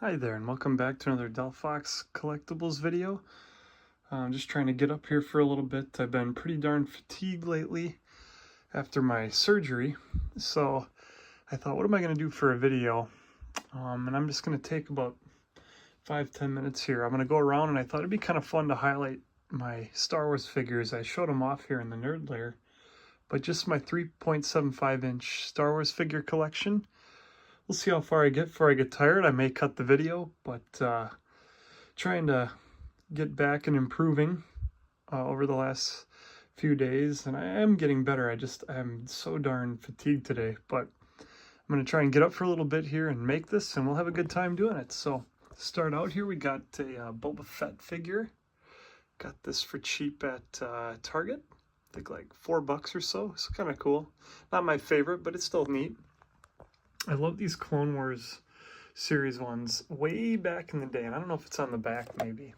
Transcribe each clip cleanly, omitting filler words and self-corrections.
Hi there, and welcome back to another Delphox Collectibles video. I'm just trying to get up here for a little bit. I've been pretty darn fatigued lately after my surgery, so I thought, what am I going to do for a video? And I'm just going to take about 5-10 minutes here. I'm going to go around, and I thought it'd be kind of fun to highlight my Star Wars figures. I showed them off here in the Nerd Lair, but just my 3.75-inch Star Wars figure collection. We'll see how far I get before I get tired. I may cut the video, but trying to get back and improving over the last few days, and I am getting better. I'm so darn fatigued today, but I'm going to try and get up for a little bit here and make this, and we'll have a good time doing it. So to start out here, we got a Boba Fett figure. Got this for cheap at Target. I think like $4 or so. It's kind of cool. Not my favorite, but it's still neat. I love these Clone Wars series ones way back in the day, and I don't know if it's on the back maybe.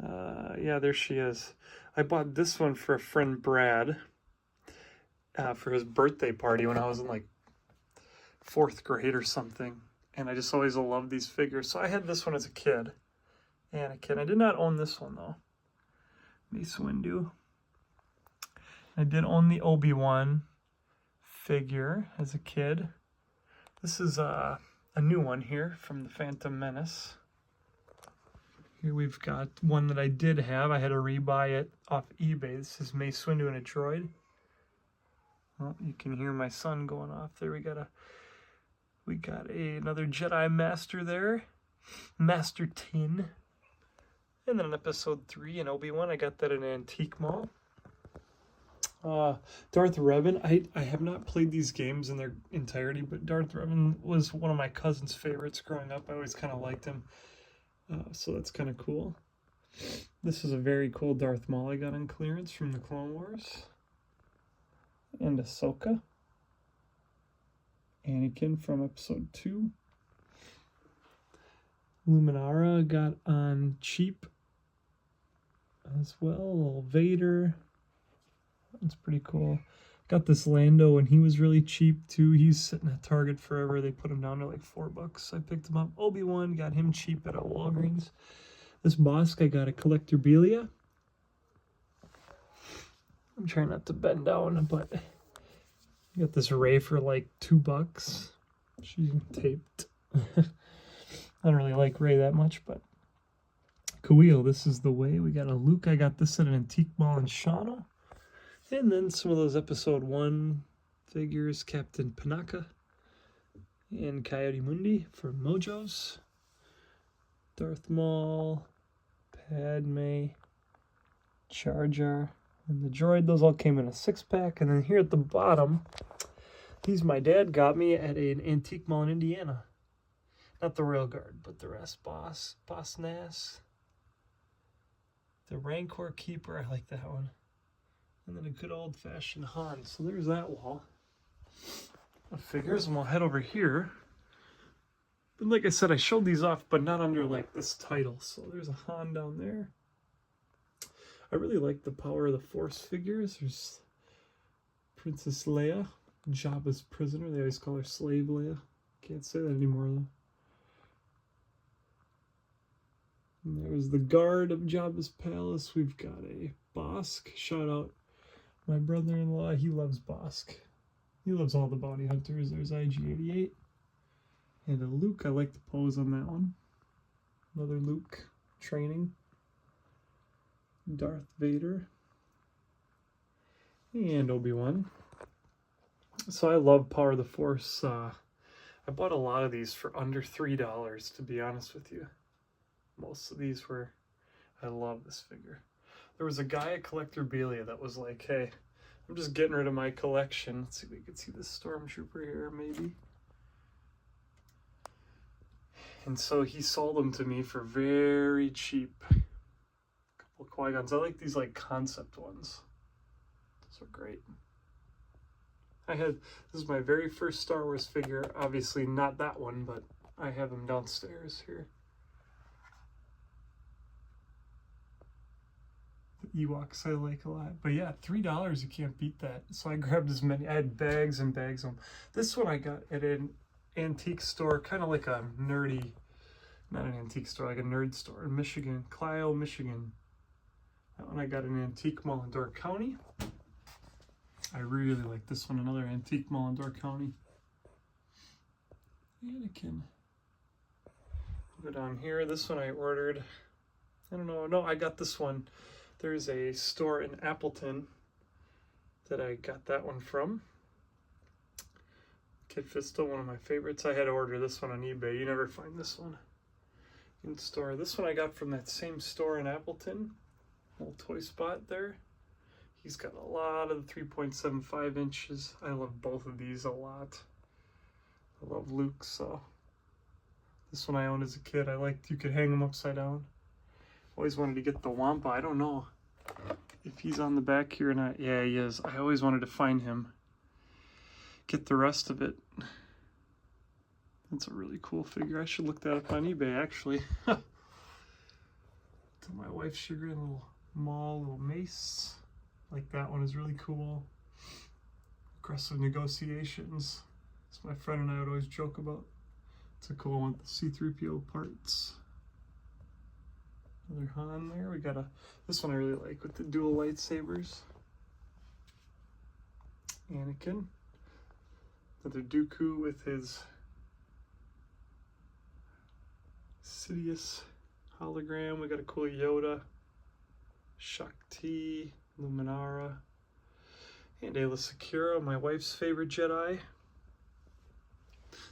Yeah, there she is. I bought this one for a friend Brad for his birthday party when I was in like 4th grade or something, and I just always loved these figures. So I had this one as a kid. Anakin. I did not own this one though. Mace Windu. I did own the Obi-Wan figure as a kid. This is a new one here from the Phantom Menace. Here we've got one that I did have. I had to rebuy it off eBay. This is Mace Windu and a droid. Well, you can hear my son going off there. We got another Jedi Master there, Master Tin. And then in Episode 3 in Obi-Wan, I got that in an antique mall. Darth Revan. I have not played these games in their entirety, but Darth Revan was one of my cousin's favorites growing up. I always kind of liked him, so that's kind of cool. This is a very cool Darth Maul I got on clearance from the Clone Wars. And Ahsoka. Anakin from Episode 2. Luminara got on cheap as well. Vader. It's pretty cool. Got this Lando, and he was really cheap too. He's sitting at Target forever. They put him down to like $4. I picked him up. Obi-Wan, got him cheap at a Walgreens. This Bossk, I got a Collectorabilia. I'm trying not to bend down, but I got this Rey for like $2. She's taped. I don't really like Rey that much, but Kuiil, this is the way. We got a Luke. I got this at an antique mall in Shauna. And then some of those Episode 1 figures, Captain Panaka and Coyote Mundi from Mojo's. Darth Maul, Padme, Jar Jar, and the droid. Those all came in a 6-pack. And then here at the bottom, these my dad got me at an antique mall in Indiana. Not the Royal Guard, but the rest. Boss Nass. The Rancor Keeper, I like that one. And then a good old-fashioned Han. So there's that wall of figures, and we'll head over here. But like I said, I showed these off, but not under like this title. So there's a Han down there. I really like the Power of the Force figures. There's Princess Leia, Jabba's prisoner. They always call her Slave Leia. Can't say that anymore though. And there's the guard of Jabba's palace. We've got a Bossk. Shout out my brother-in-law. He loves Bossk. He loves all the bounty hunters. There's IG-88. And a Luke. I like the pose on that one. Another Luke training. Darth Vader. And Obi-Wan. So I love Power of the Force. I bought a lot of these for under $3, to be honest with you. Most of these were, I love this figure. There was a guy at Collectorabilia that was like, hey, I'm just getting rid of my collection. Let's see if we can see this Stormtrooper here, maybe. And so he sold them to me for very cheap. A couple of Qui-Gons. I like these like concept ones. Those are great. This is my very first Star Wars figure. Obviously not that one, but I have them downstairs here. Ewoks I like a lot. But yeah, $3, you can't beat that. So I grabbed as many. I had bags and bags of them. This one I got at an antique store, kind of like a nerdy, not an antique store, like a nerd store in Michigan, Clio, Michigan. That one I got in Antique Mall in Door County. I really like this one, another Antique Mall in Door County. Anakin. Go down here. This one I ordered. I don't know. No, I got this one. There's a store in Appleton that I got that one from. Kid Fisto, one of my favorites. I had to order this one on eBay. You never find this one in store. This one I got from that same store in Appleton. Little toy spot there. He's got a lot of the 3.75 inches. I love both of these a lot. I love Luke, so. This one I owned as a kid. I liked you could hang him upside down. Always wanted to get the Wampa. I don't know if he's on the back here or not. Yeah, he is. I always wanted to find him. Get the rest of it. That's a really cool figure. I should look that up on eBay, actually. To my wife's chagrin, little Maul, little mace. Like that one is really cool. Aggressive Negotiations. That's my friend and I would always joke about. It's a cool one with the C-3PO parts. Another Han there. We got this one I really like with the dual lightsabers. Anakin. Another Dooku with his Sidious hologram. We got a cool Yoda. Shakti, Luminara, and Aayla Secura, my wife's favorite Jedi.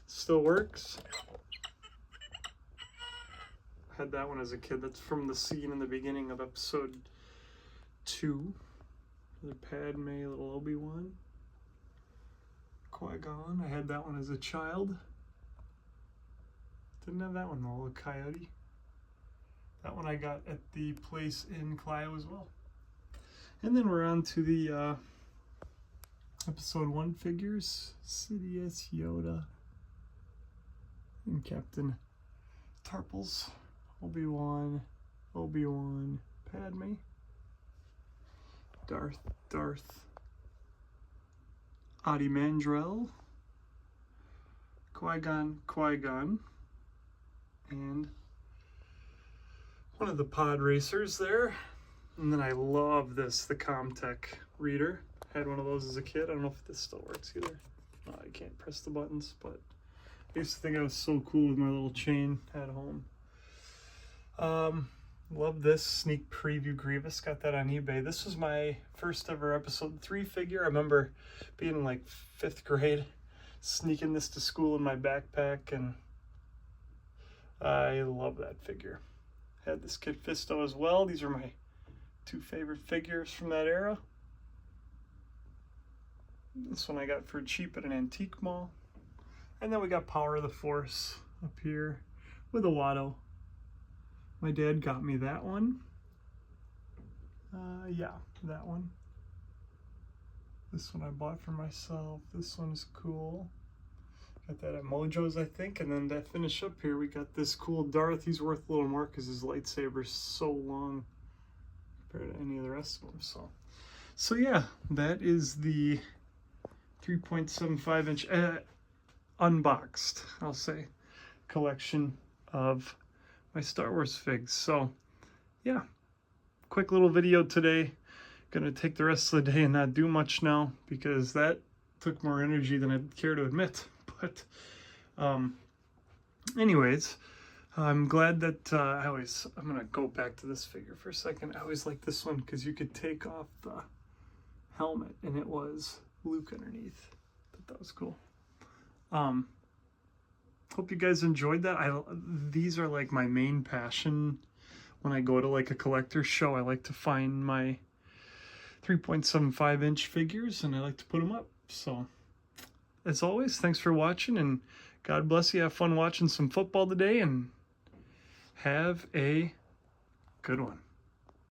Still works. Had that one as a kid. That's from the scene in the beginning of episode 2. The Padme, little Obi-Wan. Qui-Gon. I had that one as a child. Didn't have that one, the little coyote. That one I got at the place in Clio as well. And then we're on to the episode 1 figures. Sidious, Yoda, and Captain Tarpals. Obi-Wan, Padme, Darth, Adi Mandrell, Qui-Gon, and one of the pod racers there. And then I love this, the Comtech reader. Had one of those as a kid. I don't know if this still works either. No, I can't press the buttons, but I used to think I was so cool with my little chain at home. Love this sneak preview Grievous. Got that on eBay. This was my first ever episode 3 figure. I remember being in like 5th grade, sneaking this to school in my backpack, and I love that figure. Had this Kid Fisto as well. These are my 2 favorite figures from that era. This one I got for cheap at an antique mall. And then we got Power of the Force up here with a Watto. My dad got me that one. Yeah, that one. This one I bought for myself. This one's cool. Got that at Mojo's, I think. And then to finish up here, we got this cool Darth. He's worth a little more because his lightsaber's so long compared to any of the rest of them. So yeah, that is the 3.75 inch unboxed, I'll say, collection of my Star Wars figs. So yeah, quick little video today. Gonna take the rest of the day and not do much now because that took more energy than I'd care to admit. But anyways, I'm glad that I'm gonna go back to this figure for a second. I always liked this one because you could take off the helmet and it was Luke underneath. But that was cool. Hope you guys enjoyed that. These are like my main passion. When I go to like a collector's show, I like to find my 3.75 inch figures and I like to put them up. So as always, thanks for watching and God bless you. Have fun watching some football today and have a good one.